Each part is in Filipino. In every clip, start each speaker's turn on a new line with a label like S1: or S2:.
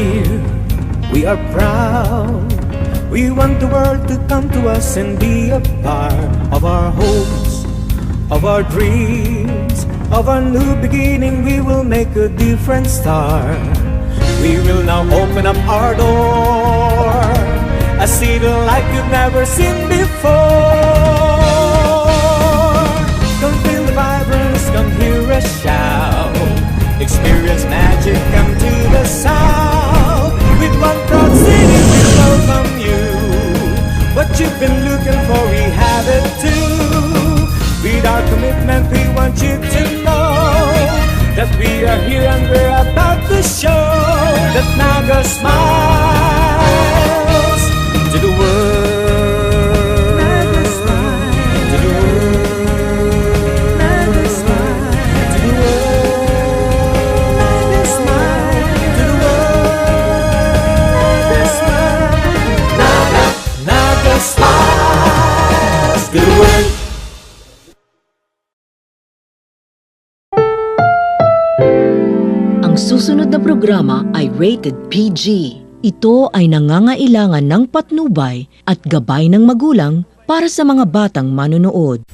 S1: here, we are proud. We want the world to come to us and be a part of our hopes, of our dreams, of our new beginning. We will make a different start. We will now open up our door, a city like you've never seen before. Come feel the vibrance, come hear us shout. Experience magic, come to the south. With one proud city we welcome you. What you've been looking for, we have it too. With our commitment we want you to know that we are here and we're about to show that Naga smiles to the world. Naga smiles to the world. Naga smiles to the world. Naga smiles to the world. Naga smiles. Naga smiles to the world.
S2: Ang susunod na programa ay rated PG. Ito ay nangangailangan ng patnubay at gabay ng magulang para sa mga batang manonood.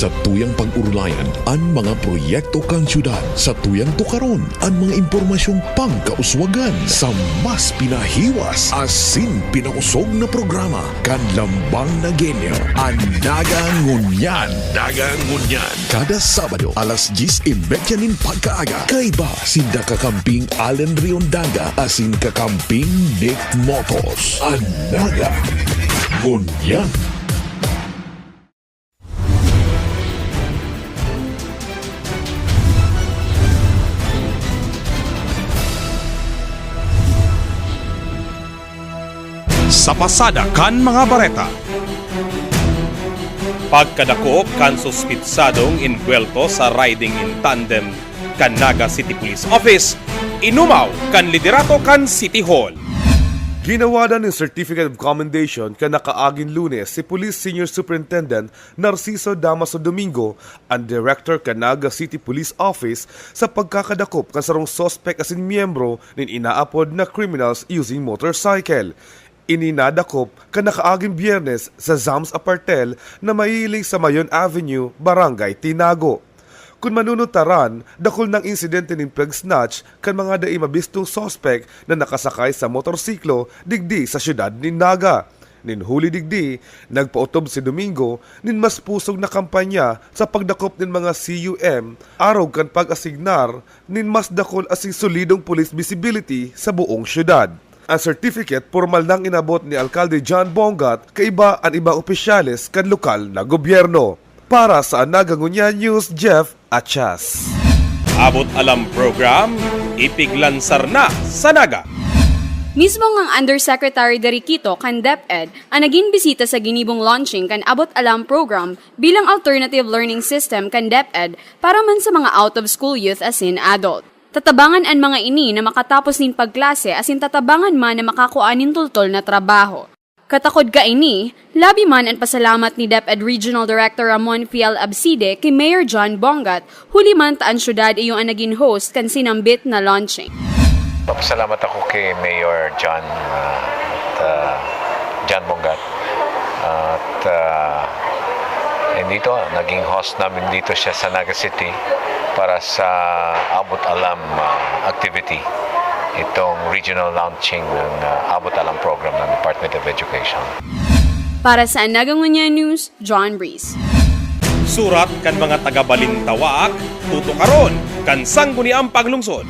S3: Sa tuyang pag-urulayan, ang mga proyekto kang syudad. Sa tuyang tukaron, ang mga impormasyong pangkauswagan. Sa mas pinahiwas, asin pinausog na programa. Kanlambang na genyo, ang Dagang Ngunyan. Dagang Ngunyan. Kada Sabado, alas 10:30 pagkaaga. Kaiba, sinda kakamping Allen Riondaga, asin kakamping Nick Motos. Ang Dagang Ngunyan.
S4: Sa pasada kan mga bareta. Pagkadako kan suspitsadong inbuelto sa riding in tandem kan Naga City Police Office, inumaw kan liderato kan City Hall.
S5: Ginawadan ng Certificate of Commendation kan nakaaging Lunes si Police Senior Superintendent Narciso Damaso Domingo, ang Director kan Naga City Police Office sa pagkakadakop kan sarong suspect asin miyembro nin inaapod na criminals using motorcycle. Ininadakop ka nakaaging Biyernes sa Zams Apartel na mailing sa Mayon Avenue, Barangay Tinago. Kung manunutaran, dakol ng insidente ng pag-snatch kan mga daimabistong suspect na nakasakay sa motorsiklo digdi sa syudad ni Naga. Nin huli digdi, nagpautob si Domingo nin mas pusog na kampanya sa pagdakop nin mga CUM, araw kan pag-asignar nin mas dakol asing solidong police visibility sa buong syudad. Ang certificate formal nang inabot ni Alcalde John Bongat kaiba ang ibang opisyales kan lokal na gobyerno. Para sa Naga Ngunyan News, Jeff Achas.
S4: Abot alam program, ipiglansar na sa Naga.
S6: Mismo ngang Undersecretary Deriquito kan DepEd ang naging bisita sa ginibong launching kan Abot Alam program bilang alternative learning system kan DepEd para man sa mga out-of-school youth asin adult. Tatabangan ang mga ini na makatapos nin pagklase asin tatabangan man na makakuanin tultol na trabaho. Katakod ka ini, labi man ang pasalamat ni DepEd Regional Director Ramon Fiel Abside kay Mayor John Bongat, huli man taan syudad iyong ang naging host kan sinambit na launching.
S7: Papasalamat ako kay Mayor John Bongat at dito, naging host namin dito siya sa Naga City para sa Abot Alam activity. Itong regional launching ng Abot Alam program ng Department of Education.
S6: Para sa Naga Ngunyan News, John Breeze.
S4: Surat kan mga taga-Balintawaak, tutukaron kan sangguniang paglungsod.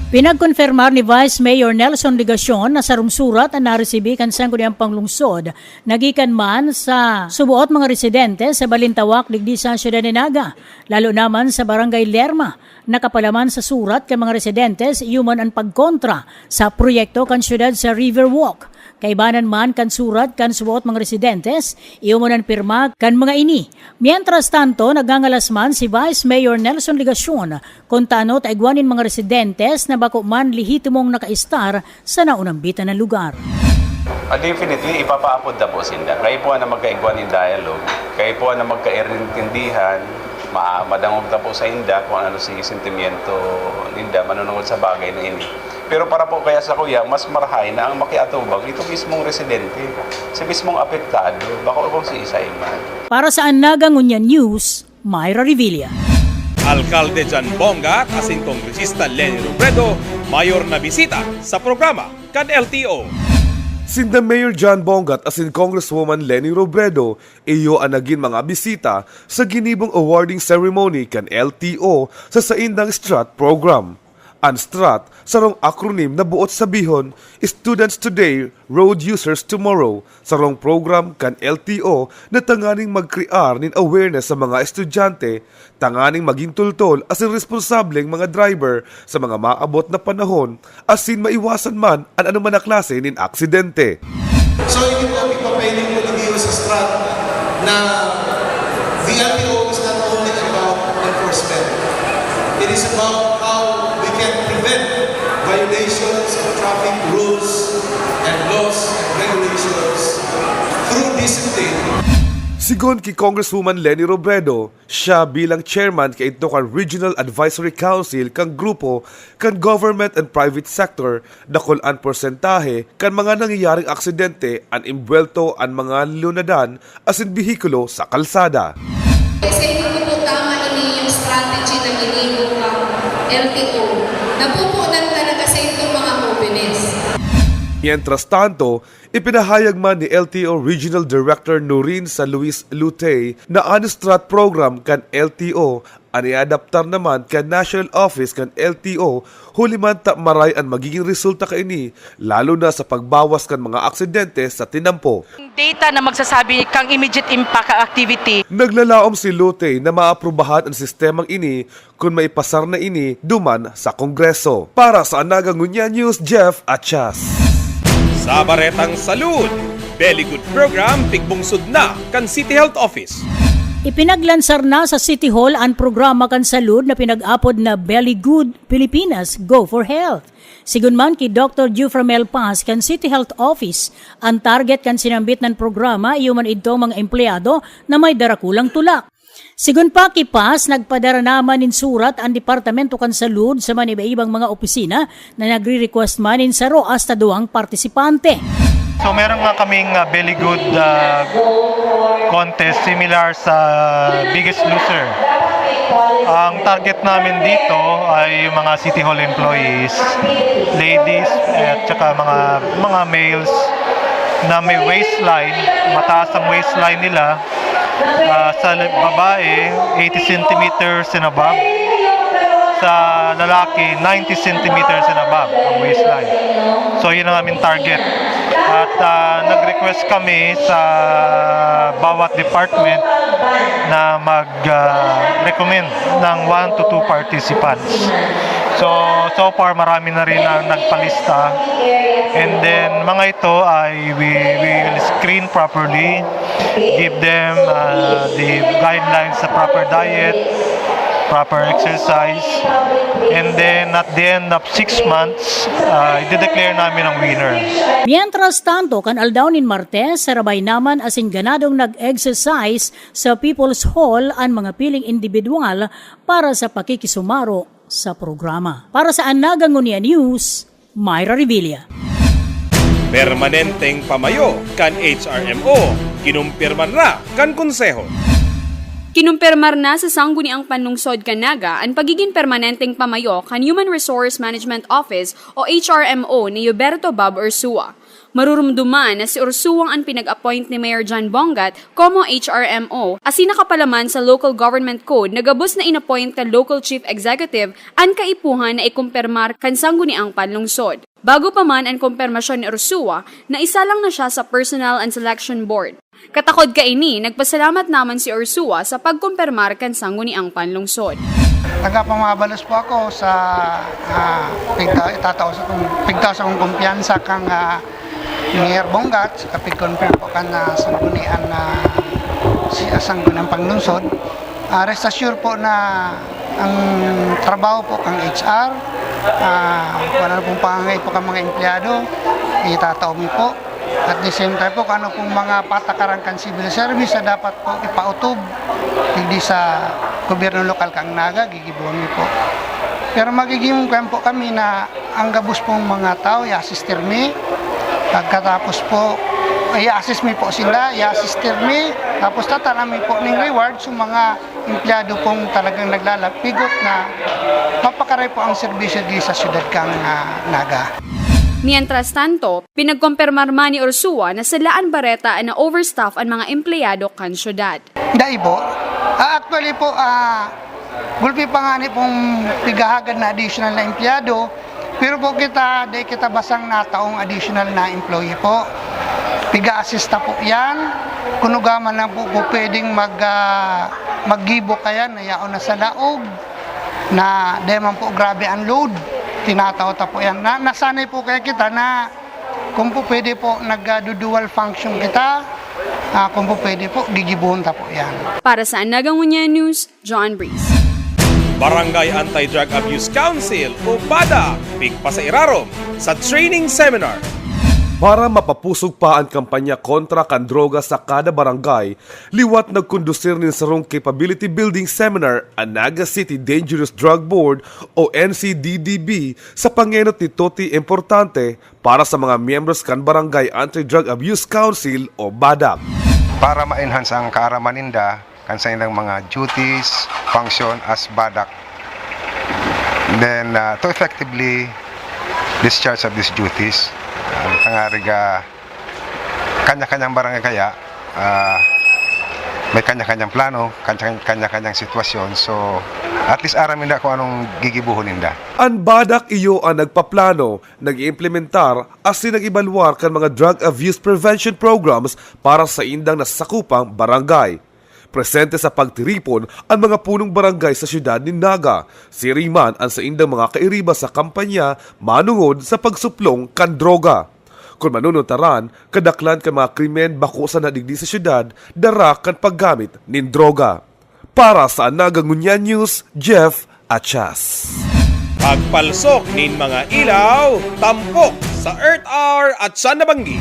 S8: Pinagkonfirmar ni Vice Mayor Nelson Ligacion na sarumsurat ang naresibi kan sangguniang panglungsod nagikan man sa subuot mga residente sa Balintawak digdi sa siyudad ni Naga, lalo naman sa Barangay Lerma. Nakapalaman sa surat kan mga residentes iuman ang pagkontra sa proyekto kan siyudad sa Riverwalk. Kaibanan man kan surat kan subuot mga residentes, iuman ang pirma kan mga ini. Mientras tanto, nagangalas man si Vice Mayor Nelson Ligacion kung tano taigwanin mga residentes na bako man lihitimong nakaistar sa naunang bitan na lugar.
S9: Definitely, ipapaapod na po sila. Kayo po na magkaigwan ng dialogue, kayo po na magkairintindihan, madangog na po sa inda kung ano si sentimiento ninda, manunungod sa bagay na ini. Pero para po kaya sa kuya, mas marahay na ang makiatubang ito mismong residente, si mismong apektado, baka kung si Isay man.
S8: Para sa Anaga Ngunya News, Myra Revilla.
S4: Alkalde Jan Bonga at asin Kongresista Leni Robredo, mayor na bisita sa programa kan LTO.
S5: Sinda Mayor John Bongat asin Congresswoman Leni Robredo iyo ang naging mga bisita sa ginibong awarding ceremony kan LTO sa saindang STRAT program. Ang STRAT, sarong acronym na buot sabihon, Students Today, Road Users Tomorrow, sarong program kan LTO na tanganing mag-crear nin awareness sa mga estudyante, tanganing maging tultol asin responsableng mga driver sa mga maabot na panahon, asin maiwasan man ang anuman na klase nin aksidente.
S10: So hindi po ipapainin ko dito sa STRAT na the LTO is not only about enforcement. It is about how we can prevent violations of traffic rules and laws and regulations through discipline.
S5: Sigon ki Congresswoman Leni Robredo, siya bilang chairman kay ito kan Regional Advisory Council kang grupo kan government and private sector dakol an porsentahe kan mga nangyayaring aksidente an imbwelto an mga lunadan asin bihikulo sa kalsada.
S11: Kasi hindi po tama ini yung strategy na ginibong LTO. Napupunan talaga sa itong mga mobilis.
S5: Mientras tanto, ipinahayag man ni LTO Regional Director Nurin San Luis Lutey na ang STRAT program kan LTO ang iadaptar naman kan National Office kan LTO huliman ta maray ang magiging resulta kaini lalo na sa pagbawas kan mga aksidente sa tinampo.
S12: Data na magsasabi kang immediate impact activity.
S5: Naglalaom si Lutey na maaprubahan ang sistemang ini kung maipasar na ini duman sa Kongreso. Para sa Anaga Ngunya News, Jeff Achas.
S4: Sa Baretang Salud, Belly Good Program pigbungsod na kan City Health Office.
S8: Ipinaglansar na sa City Hall ang programa kan salud na pinag-apod na Belly Good Pilipinas Go for Health. Sigun man ki Dr. Juframel Paz kan City Health Office, ang target kan sinambit ng programa iyo man ito mga empleyado na may darakulang tulak. Sigun pa ki Paz, nagpadara naman in surat ang Departamento kan Salud sa manibaibang mga opisina na nagre-request man in saro hasta 2 partisipante.
S13: So meron nga kaming Belly Good contest similar sa Biggest Loser. Ang target namin dito ay yung mga City Hall employees, ladies at saka mga males na may waistline, mataas ang waistline nila. Sa babae, 80 centimeters and above. Sa lalaki, 90 centimeters and above ang waistline. So yun ang aming target. At nag-request kami sa bawat department na mag-recommend ng 1 to 2 participants. So far marami na rin ang nagpalista. And then mga ito ay we will screen properly, give them the guidelines sa proper diet, proper exercise, and then at the end of 6 months, i-declare namin ang winner.
S8: Mientras tanto, kan Aldaunin Martes, sarabay naman asin ganadong nag-exercise sa People's Hall ang mga piling individual para sa pakikisumaro sa programa. Para sa Anaga Ngunya News, Myra Revilla.
S4: Permanenteng pamayo kan HRMO, kinumpirman na kan konseho.
S6: Kinumpirmar na sa Sangguniang Panlungsod Canaga ang pagiging permanenteng pamayo kan Human Resource Management Office o HRMO ni Huberto Bob Ursua. Marurumduman na si Ursuang ang pinag-appoint ni Mayor John Bongat como HRMO asin nakapalaman sa Local Government Code na gabos na inappoint ka Local Chief Executive ang kaipuhan na ikumpirmar kan Sangguniang Panlungsod. Bago pa man ang kumpirmasyon ni Ursua na isa lang na siya sa Personnel and Selection Board. Katakod kaini, nagpasalamat naman si Ursua sa pagkumpirmar kan Sangguniang Panlungsod.
S14: Tagapamabalos po ako sa pigtaos akong kumpiyansa kang Mayor Bongat sa pig-confirm po kan sanggunian na sangguniang panglungsod. Rest assured po na ang trabaho po kang HR, wala na pong pangangay po kang mga empleyado, itataomi po At the same time po, ano pong mga patakaran kan civil service na dapat po ipautob hindi sa gobyerno lokal kang Naga, gigibuhan po. Pero magiging po kami na ang gabos pong mga tao, i-assistir me. Pagkatapos po, i-assist me po sila, i-assistir me. Tapos tatanami po ng reward sa mga empleyado pong talagang naglalapigot na mapakaray po ang serbisyo di sa syudad kang Naga.
S6: Mientras tanto, pinagkompirmar man ni Ursua na sa Laan Barreta na overstaff ang mga empleyado kan syudad.
S14: Dahil po, actually po, gulpi pa nga ni pong pigahagad na additional na empleyado, pero po kita basang na taong additional na employee po. Piga-assista po yan, kunugaman na po pwedeng mag-gibo kaya na yaon na sa laog, na deman po grabe ang load, tinatawta po yan. Nasanay po kaya kita na kung po pwede po nag-dual function kita, kung po pwede po, gigibuhon ta po yan.
S6: Para sa Anagangunya News, John Breeze.
S4: Barangay Anti-Drug Abuse Council o BADA, pigpa sa irarom sa training seminar.
S5: Para mapapusog pa ang kampanya kontra kan droga sa kada barangay, liwat nagkondusir nin sarong Capability Building Seminar ang Naga City Dangerous Drug Board o NCDDB sa pangenot ni Toti Importante para sa mga miyembros kan Barangay Anti-Drug Abuse Council o BADAC.
S15: Para ma-enhance ang kaaraman ninda kan sa ilang mga duties, function as BADAC. Then to effectively discharge of these duties, tangariga kanya-kanyang barangay kaya may kanya-kanyang plano, kanya-kanyang sitwasyon. So at least aramin na kung anong gigibuhon ninda.
S5: Ang BADAC iyo ang nagpaplano, nag-iimplementar as nag-ibalwar kan mga drug abuse prevention programs para sa indang nasakupang barangay. Presente sa pagtiripon ang mga punong barangay sa siyudad ni Naga. Si Riman ang sa indang mga kairiba sa kampanya manungod sa pagsuplong kan droga. Kung manunutaran, kadaklan kan mga krimen bako sa nadigdi sa siyudad, dara kan paggamit nin droga. Para sa Anagangunya News, Jeff Achas.
S4: Pagpalsok nin mga ilaw, tampok sa Earth Hour at sa Nabanggi.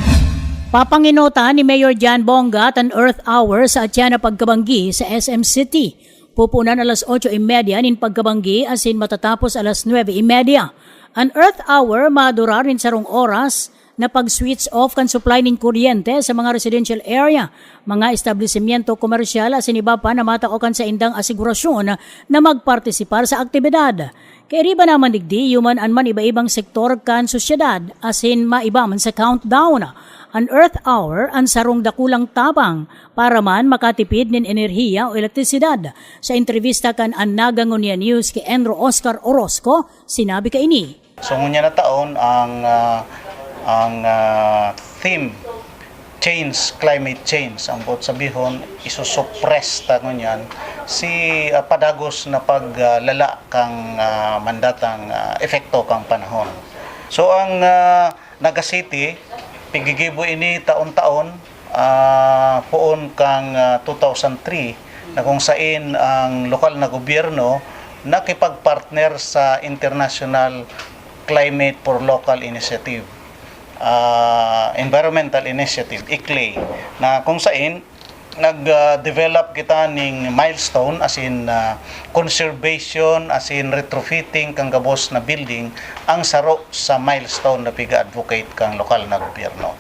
S8: Papanginutan ni Mayor Jan Bongat ang Earth Hour sa Atiana Pagkabanggi sa SM City. Pupunan alas 8:30 nin Pagkabanggi asin matatapos alas 9:30. Ang Earth Hour madurar nin sarong oras na pag-switch off kan supply nin kuryente sa mga residential area, mga establishmento komersyal asin iba pa na mataokan sa indang asigurasyon na magpartisipar sa aktibidad. Kairiba naman digdi, human an man iba-ibang sektor kan sosyedad asin maiba man sa countdown. An Earth Hour ang sarong dakulang tabang para man makatipid nin enerhiya o elektrisidad. Sa entrevista kan Anagangunya News kay Enro Oscar Orozco, sinabi ka ini.
S16: So ngunya na taon ang theme climate change ang bot sabihon isusuppress ta ngunyan si padagos na paglala kang mandatang epekto kang panahon. So ang Naga City pigigibo ini taon-taon poon kang 2003 na kung sain ang lokal na gobyerno nakipagpartner sa International Climate for Local Initiative, Environmental Initiative, ICLEI, na kung sain nag-develop kita ning milestone as in conservation, as in retrofitting kang gabos na building ang saro sa milestone na piga-advocate kang lokal na gobyerno.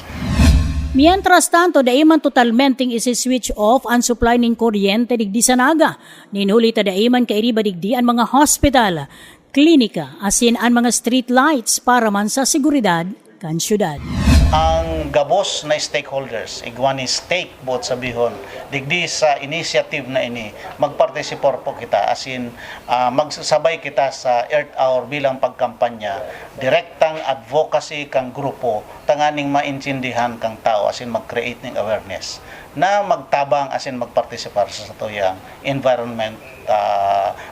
S8: Mientras tanto, daiman totalmenteng isi-switch off ang supply ning kuryente digdi sa Naga. Ninhuli ta daiman kairiba digdi ang mga hospital, klinika, asin ang mga street lights para man sa seguridad kan syudad.
S16: Ang gabos na stakeholders, igwani stake bot sabihon, digdi sa initiative na ini, magpartisipar po kita, asin magsasabay kita sa Earth Hour bilang pagkampanya, direktang advocacy kang grupo, tanganing maintindihan kang tao, asin mag-create ng awareness, na magtabang asin magpartisipar sa tuyang environment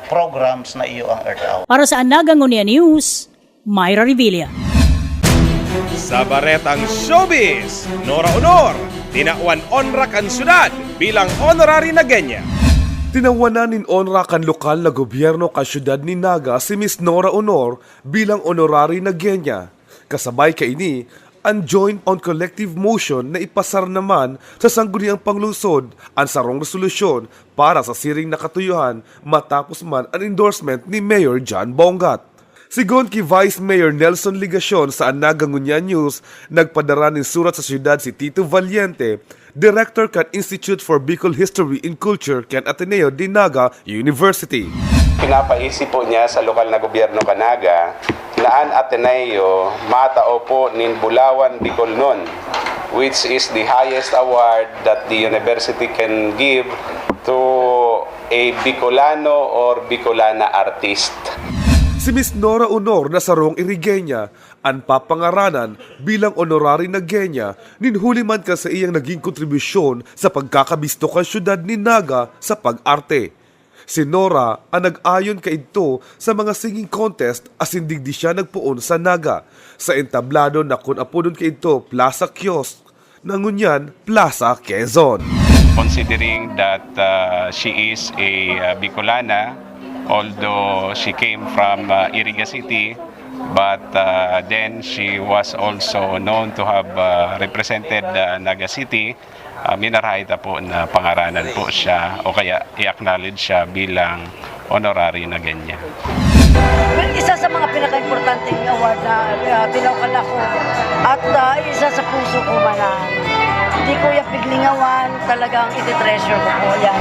S16: programs na iyo ang Earth Hour.
S8: Para sa Anagangunya News, Myra Revilla.
S4: Sa Baretang Showbiz, Nora Honor, tinawan onra kan syudad bilang honorary na genya.
S5: Tinawanan nin onra kan lokal na gobyerno kan syudad ni Naga si Miss Nora Honor bilang honorary na genya. Kasabay kaini, ang joint on collective motion na ipasar naman sa sangguniang panglungsod ang sarong resolusyon para sa siring na katuyuhan matapos man ang endorsement ni Mayor John Bongat. Sigon kay Vice Mayor Nelson Ligacion sa Anaga Ngunya News, nagpadara ng surat sa siyudad si Tito Valiente, Director kan Institute for Bicol History and Culture kan Ateneo de Naga University.
S9: Pinapaisip po niya sa lokal na gobyerno Kanaga na ang Ateneo matao po nin Bulawan Bicolnon, which is the highest award that the university can give to a Bicolano or Bicolana artist.
S5: Si Miss Nora Honor na sarong Irigenya ang papangaranan bilang honorary na genya ninhuli man ka sa iyang naging kontribusyon sa pagkakabisto ka syudad ni Naga sa pag-arte. Si Nora ang nag-ayon ka ito sa mga singing contest as hindi di siya nagpuon sa Naga sa entablado na kung apodon ka ito Plaza Kiosk na ngunyan Plaza Quezon.
S9: Considering that she is a Bicolana, although she came from Iriga City, but then she was also known to have represented Naga City, minarahita po na pangaranan po siya o kaya i-acknowledge siya bilang honorary na ganyan.
S17: Isa sa mga pinaka-importanting award na binawkan ako at isa sa puso ko manan. Hindi ko yung piglingawan, talagang iti-treasure ko po yan.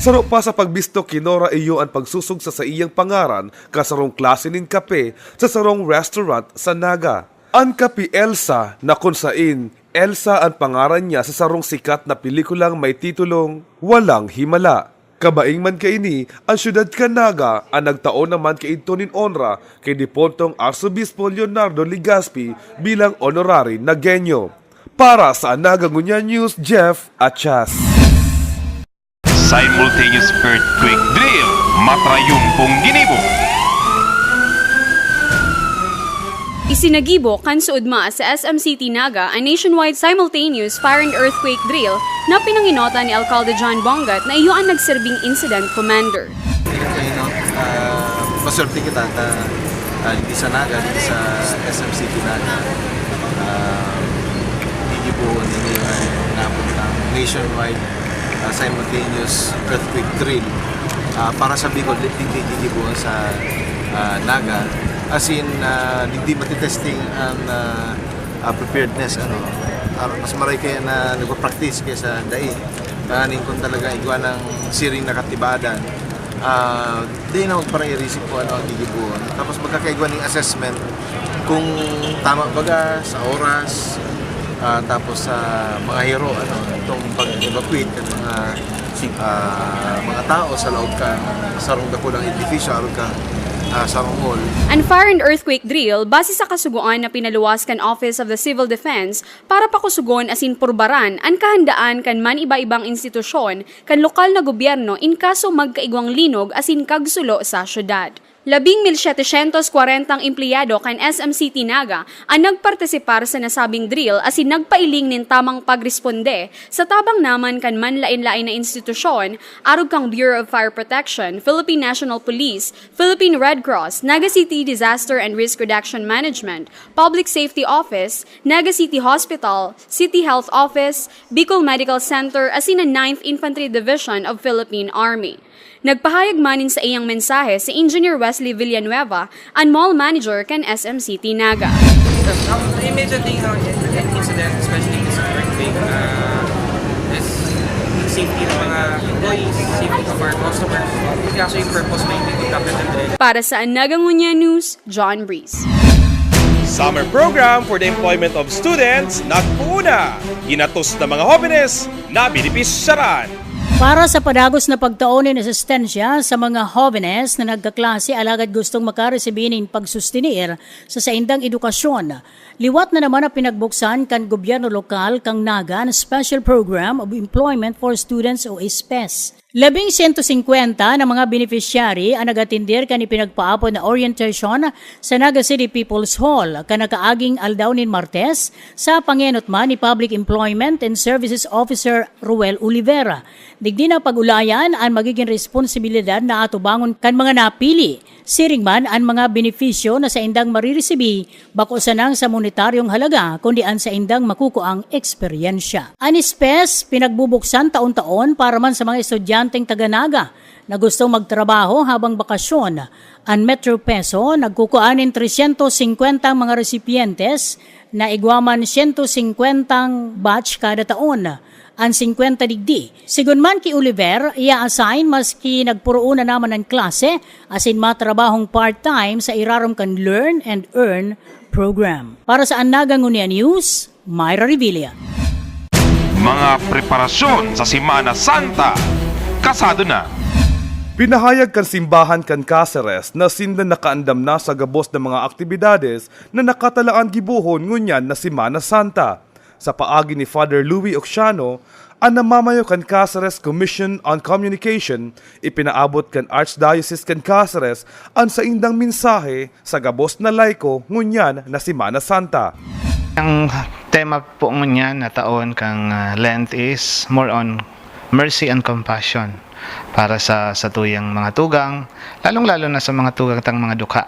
S5: Saro pa sa pagbisto kinora iyo ang pagsusog sa iyang pangaran kasarong klase ning kape sa sarong restaurant sa Naga. Ang kape Elsa na kung sain Elsa ang pangaran niya sa sarong sikat na pelikulang may titulong Walang Himala. Kabaing man kaini, ang siyudad Kanaga ang nagtaon naman kay ito nin honra kay Dipontong Arsobispo Leonardo Ligaspi bilang honorary na genyo. Para sa Anaga Ngunya News, Jeff Achas.
S4: Simultaneous earthquake drill, matrayumpong ginibo.
S6: Isinagibo kan suudma sa SMCT Naga ang nationwide simultaneous fire and earthquake drill na pinanginota ni Alcalde John Bongat na iyo ang nagsirbing incident commander.
S18: Maswerte kita na hindi sa Naga, hindi sa SMCT Naga. Gigibuon ninyo ay napuntang nationwide simultaneous earthquake drill para sa Bicol, hindi gigibuon sa Naga. As in, hindi matitesting ang preparedness. Mas maray kaya na nagpa-practice kaya sa daig. Kanin kung talaga igwa ng siring na katibadan. Di na parang i-receive ko ang gigibuon. Tapos magkakaigwa ng assessment kung tama baga sa oras, tapos sa mga hero, itong pag-evacuate ng mga tao sa loob ka, sarong dako ng edificio, arong ka sa mall.
S6: Ang fire and earthquake drill base sa kasuguan na pinaluwas kan Office of the Civil Defense para pakusugon asin purbaran ang kahandaan kan man iba-ibang institusyon kan lokal na gobyerno in kaso magkaigwang linog asin kagsulo sa syudad. 11,740 empleyado kan SMCT Naga ang nagpartisipar sa nasabing drill asin nagpailing nin tamang pagresponde sa tabang naman kan manlain-lain na institusyon arog kang Bureau of Fire Protection, Philippine National Police, Philippine Red Cross, Naga City Disaster and Risk Reduction Management, Public Safety Office, Naga City Hospital, City Health Office, Bicol Medical Center asin ang 9th Infantry Division of Philippine Army. Nagpahayag manin sa iyang mensahe si Engineer Wesley Villanueva, ang mall manager kan SMCT Naga.
S19: The immediate thing incident, especially this earthquake, is safety ng mga employees, safety of our customers. Kaso yung purpose may hindi.
S6: Para sa Anaga Ngunya News, John Breeze.
S4: Summer program for the employment of students nagpuna. Ginatos na mga jóvenes na binipisyaran.
S8: Para sa padagos na pagtaonin asistensya sa mga jóvenes na nagkaklase alagad gustong makaresibinin pagsustinir sa saindang edukasyon, liwat na naman ang pinagbuksan kan gobyerno lokal kang Naga na Special Program of Employment for Students o SPES. 1,150 na mga beneficiary ang nagatindir kan ipinagpaapon na orientation sa Naga City People's Hall kanakaaging aldawnin Martes sa pangenotman ni Public Employment and Services Officer Ruel Olivera. Digdi na pag-ulayan ang magiging responsibilidad na atubangon kan mga napili. Siring man ang mga benepisyo na sa indang mariresibi bako sa nang sa monetary monetaryong halaga kundi an sa indang makukuang eksperyensya. Ang SPES pinagbubuksan taon-taon para man sa mga estudyanteng taga-Naga na gustong magtrabaho habang bakasyon. Ang Metro Peso nagkukuanin 350 mga recipientes na igwaman 150 batch kada taon. Ang 50 digdi. Sigun man ki Oliver, ia-assign maski nagpuroon na naman ng klase asin matrabahong part-time sa irarom kan Learn and Earn program. Para sa Naga Ngunia News, Myra Revilla.
S4: Mga preparasyon sa Semana Santa, kasado na.
S5: Pinahayag kan simbahan kan Cáceres na sinda nakaandam na sa gabos ng mga aktibidades na nakatalaan gibuhon ngunyan na Semana Santa. Sa paagi ni Father Louis Oxiano, ang namamayo kan Cáceres Commission on Communication, ipinaabot kan Archdiocese kan Cáceres ang sa indang mensahe sa gabos na laiko ngunyan na Semana Santa.
S20: Ang tema po ngunyan na taon kang Lent is more on mercy and compassion para sa tuyang mga tugang, lalong-lalo na sa mga tugang tang mga duka,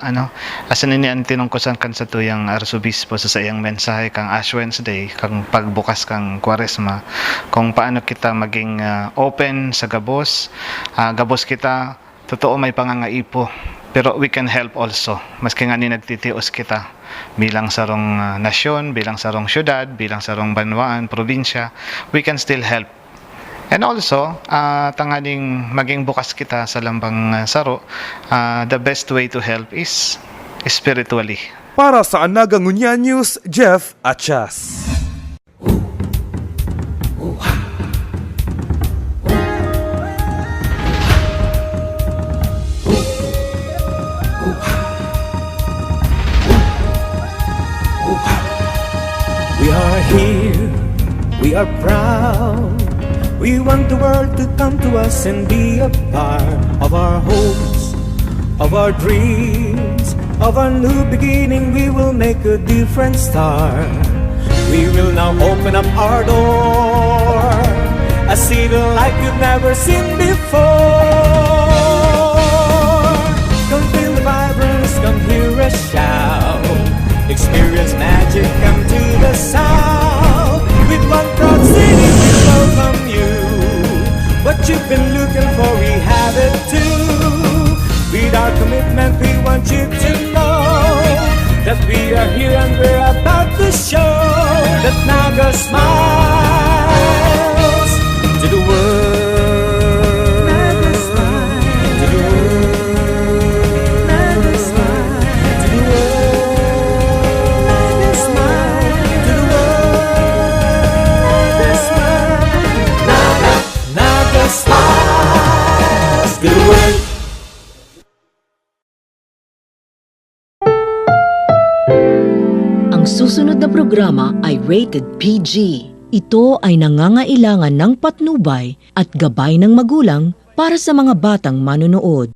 S20: asan ini ang tinungkusan kan sa tuyang arsobispo sa sayang mensahe kang Ash Wednesday, kang pagbukas kang Kwaresma, kung paano kita maging open sa gabos, gabos kita, totoo may pangangaipo, pero we can help also, maski nga ni nagtitios kita, bilang sarong nasyon, bilang sarong syudad, bilang sarong banwaan, probinsya, we can still help. And also, tangaling maging bukas kita sa lambang saro, the best way to help is spiritually.
S5: Para sa Naga Ngunia News, Jeff Achas.
S1: We are here, we are proud. We want the world to come to us and be a part of our hopes, of our dreams, of our new beginning. We will make a different start. We will now open up our door, a city like you've never seen before. Come feel the vibrance, come hear us shout. Experience magic, come to the south. With one proud city we welcome you. What you've been looking for, we have it too. With our commitment, we want you to know that we are here and we're about to show that Naga smiles to the world. Naga smiles to the world. Naga smiles to the world. Naga smiles to the world. Naga smiles. Naga smiles to the world.
S2: Ang susunod na programa ay rated PG. Ito ay nangangailangan ng patnubay at gabay ng magulang para sa mga batang manonood.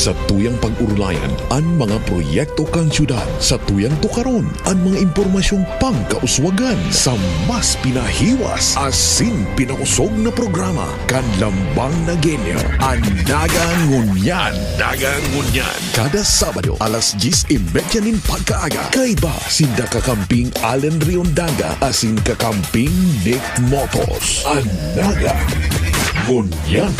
S3: Sa tuyang pag-urulayan, ang mga proyekto kang syudad. Sa tuyang tukaron, ang mga impormasyong pangkauswagan. Sa mas pinahiwas, asin pinausog na programa. Kanlambang na genyo. Ang Naga Ngunyan. Naga Ngunyan. Kada Sabado, alas 10:30 nin pagkaaga. Kaiba, sinda kakamping Allen Riondaga, asin kakamping Nick Motos. Ang Naga Ngunyan.